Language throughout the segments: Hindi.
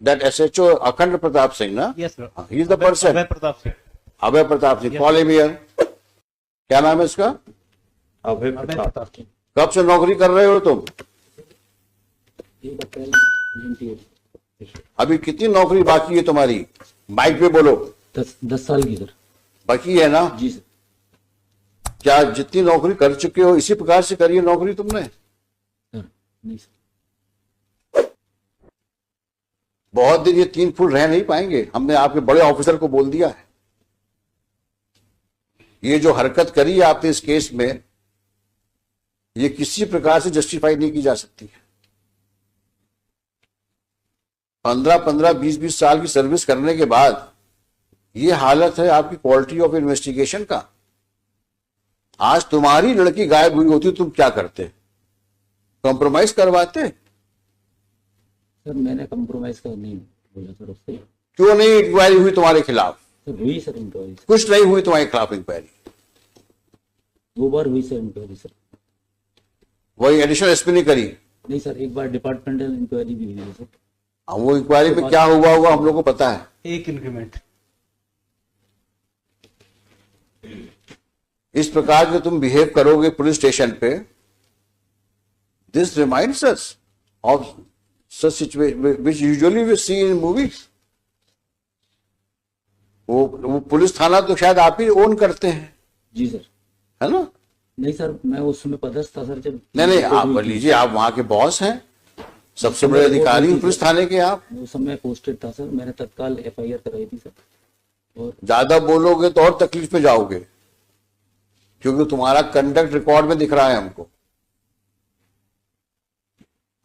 That SHO अखंड प्रताप सिंह ना? Yes, sir. He is the person. Abhay Pratap Singh. Abhay Pratap Singh, call him here. क्या नाम है इसका? अभय प्रताप सिंह। कब से नौकरी कर रहे हो तुम? अभी कितनी नौकरी बाकी है तुम्हारी? माइक पे बोलो। 10 साल की सर। बाकी है ना? जी सर। क्या जितनी नौकरी कर चुके हो इसी प्रकार से करी है नौकरी तुमने? नहीं सर। बहुत दिन ये 3 फुट रह नहीं पाएंगे। हमने आपके बड़े ऑफिसर को बोल दिया है। ये जो हरकत करी है आपने इस केस में, ये किसी प्रकार से जस्टिफाई नहीं की जा सकती है। 15-15, 20-20 साल की सर्विस करने के बाद ये हालत है आपकी क्वालिटी ऑफ इन्वेस्टिगेशन का। आज तुम्हारी लड़की गायब हुई होती तुम क्या करते? कॉम्प्रोमाइज करवाते? सर मैंने कॉम्प्रोमाइज का नहीं बोला सर उससे। क्यों नहीं इंक्वायरी हुई तुम्हारे खिलाफ? सर हुई सर इंक्वायरी। कुछ नहीं हुई तुम्हारे खिलाफ इंक्वायरी? 2 बार हुई सर इंक्वायरी सर। वही एडिशनल एसपी ने करी? नहीं सर, एक बार डिपार्टमेंटल इंक्वायरी भी हुई है सर। वो इंक्वायरी में क्या हुआ होगा हम लोग को पता है। 1 इंक्रीमेंट। इस प्रकार के तुम बिहेव करोगे पुलिस स्टेशन पे, this reminds us of such situation which usually we see in movies. वो पुलिस थाना तो शायद आप ही ओन करते हैं। जी सर। है ना? नहीं सर, मैं उस समय पदस्थ था सर जब। नहीं, आप लीजिए, आप वहां के बॉस हैं, सबसे बड़े अधिकारी पुलिस थाने के आप। उस समय पोस्टेड था सर, मैंने तत्काल FIR कराई थी सर। और ज्यादा बोलोगे तो और तकलीफ में जाओगे, क्योंकि तुम्हारा कंडक्ट रिकॉर्ड में दिख रहा है हमको।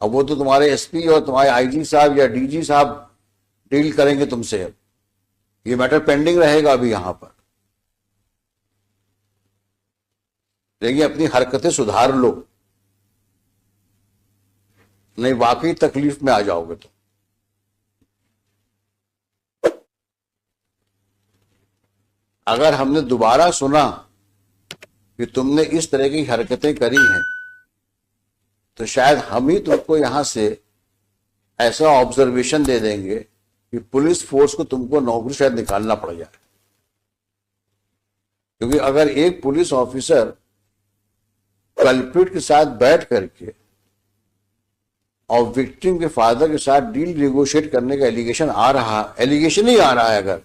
अब वो तो तुम्हारे SP और तुम्हारे IG साहब या DG साहब डील करेंगे तुमसे। अब ये मैटर पेंडिंग रहेगा अभी यहां पर। लेकिन अपनी हरकतें सुधार लो, नहीं वाकई तकलीफ में आ जाओगे। तो अगर हमने दोबारा सुना कि तुमने इस तरह की हरकतें करी हैं, तो शायद हम ही तुमको यहां से ऐसा ऑब्जर्वेशन दे देंगे कि पुलिस फोर्स को तुमको नौकरी शायद निकालना पड़ जाए। क्योंकि अगर एक पुलिस ऑफिसर कल्प्रिट के साथ बैठ करके और विक्टिम के फादर के साथ डील नेगोशिएट करने का एलिगेशन ही आ रहा है, अगर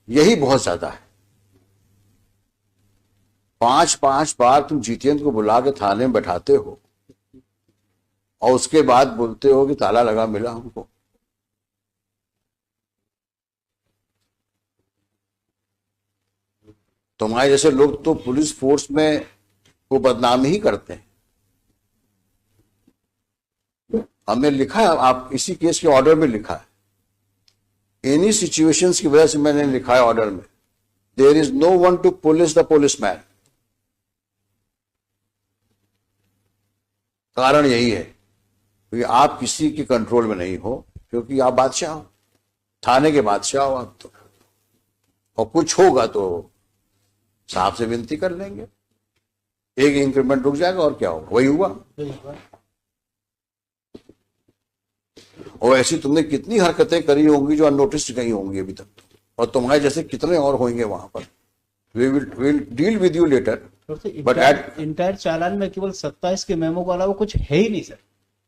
यही बहुत ज्यादा है। 5-5 बार तुम जितेंद्र को बुला के थाने में बैठाते हो और उसके बाद बोलते हो कि ताला लगा मिला हमको। तुम्हारे जैसे लोग तो पुलिस फोर्स में को बदनाम ही करते हैं। हमने लिखा है, आप इसी केस के ऑर्डर में लिखा है, एनी सिचुएशंस की वजह से मैंने लिखा है ऑर्डर में, there is no one to police the policeman. कारण यही है कि आप किसी के कंट्रोल में नहीं हो, क्योंकि आप बादशाह हो, थाने के बादशाह हो आप तो। और कुछ होगा तो साहब से विनती कर लेंगे, एक इंक्रीमेंट रुक जाएगा और क्या होगा। वही हुआ। और ऐसी तुमने कितनी हरकतें करी होंगी जो अननोटिस्ड गई होंगी अभी तक, और तुम्हारे जैसे कितने और होंगे वहां पर। We will deal with you later. But at entire चालान में केवल 27 के मेमो के अलावा कुछ है ही नहीं सर,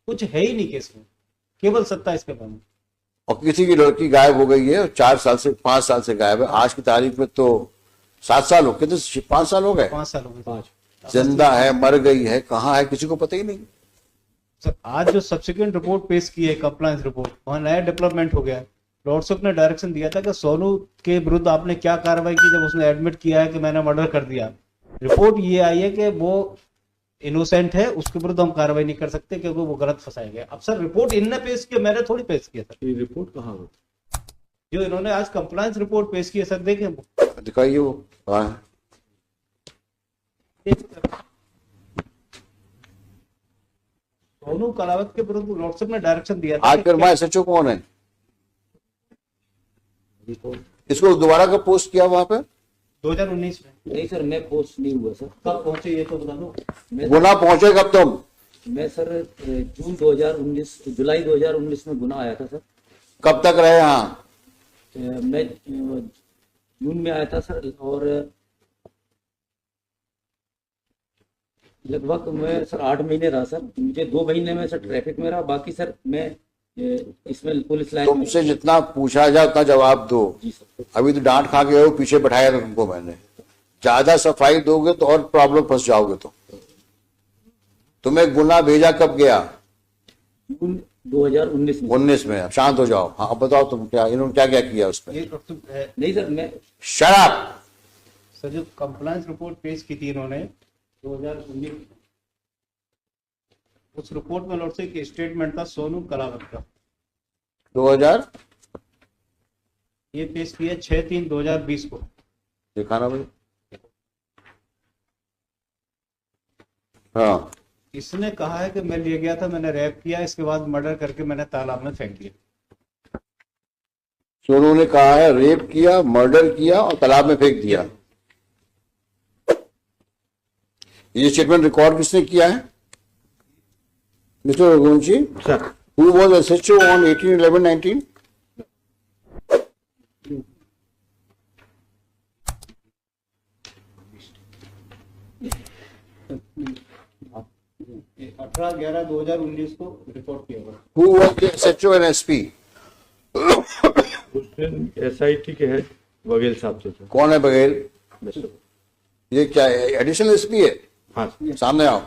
कुछ है ही नहीं केस में, केवल 27 के मेमो। और किसी की लड़की गायब हो गई है, 4 साल से 5 साल से गायब है, आज की तारीख में तो 7 साल हो गए, तो 5 साल हो गए। 5 साल हो गए। जिंदा है, मर गई है, कहाँ है, किसी को पता ही नहीं। सर आज जो सब्सिक्वेंट रिपोर्ट पेश की है, कंप्लायंस रिपोर्ट, वहां नया डेवलपमेंट हो गया है। लॉर्डशिप ने डायरेक्शन दिया था कि सोनू के विरुद्ध आपने क्या कार्रवाई की जब उसने एडमिट किया है कि मैंने मर्डर कर दिया। रिपोर्ट ये आई है कि वो इनोसेंट है, उसके विरुद्ध हम कार्रवाई नहीं कर सकते क्योंकि वो गलत फंसाया गया। अब सर रिपोर्ट इनने पेश किया, मैंने थोड़ी पेश किया सर। ये रिपोर्ट कहाँ हो जो इन्होंने आज कंप्लायंस रिपोर्ट पेश की है सर, देखें दिखाइए वो कहाँ है। सोनू कलावत के विरुद्ध लॉर्डशिप ने डायरेक्शन दिया था। आज फिर मैं SHO कौन है? इसको दोबारा कब पोस्ट किया वहां पे? 2019 में। नहीं सर, मैं पोस्ट नहीं हुआ सर। कब पहुंचे ये तो बता दो। गुना पहुंचे कब तुम? मैं सर जुलाई 2019 में गुना आया था सर। कब तक रहे यहाँ? मैं जून में आया था सर, और लगभग मैं सर 8 महीने रहा सर। मुझे 2 महीने में सर ट्रैफिक में रहा, बाकी सर मैं इसमें पुलिस लाइन में। तुमसे जितना पूछा जाए उतना जवाब दो। जी सर। अभी तो डांट खा के हो, पीछे बैठाया था तुमको मैंने। ज्यादा सफाई दोगे तो और प्रॉब्लम फंस जाओगे। तो तुम्हें गुना भेजा कब गया? जून 2019 में। 19 में। अब शांत हो जाओ। हाँ अब बताओ तुम क्या, इन्होंने क्या क्या किया उसमें? ये डॉक्टर नहीं सर, मैं शट अप। सर जो कंप्लायंस रिपोर्ट पेश की थी इन्होंने 2019, उस रिपोर्ट में लॉर्ड से एक स्टेटमेंट था सोनू कलावत का, 2000 ये पेश किया 6/3/2020 को। दिखाना भाई। हाँ, इसने कहा है कि मैं ले गया था, मैंने रैप किया, इसके बाद मर्डर करके मैंने तालाब में फेंक दिया। सोनू ने कहा है रेप किया, मर्डर किया और तालाब में फेंक दिया। ये स्टेटमेंट रिकॉर्ड किसने किया है? Mister Raghuvanshi, sir who was SHO on 18/11/19? 18/11/2019 को रिपोर्ट किया हुआ। Who was the SHO and SP? उस दिन SIT के हेड बघेल साहब थे सर। कौन है बघेल? बस। ये क्या है? एडिशनल एसपी है? हाँ सर। सामने आओ।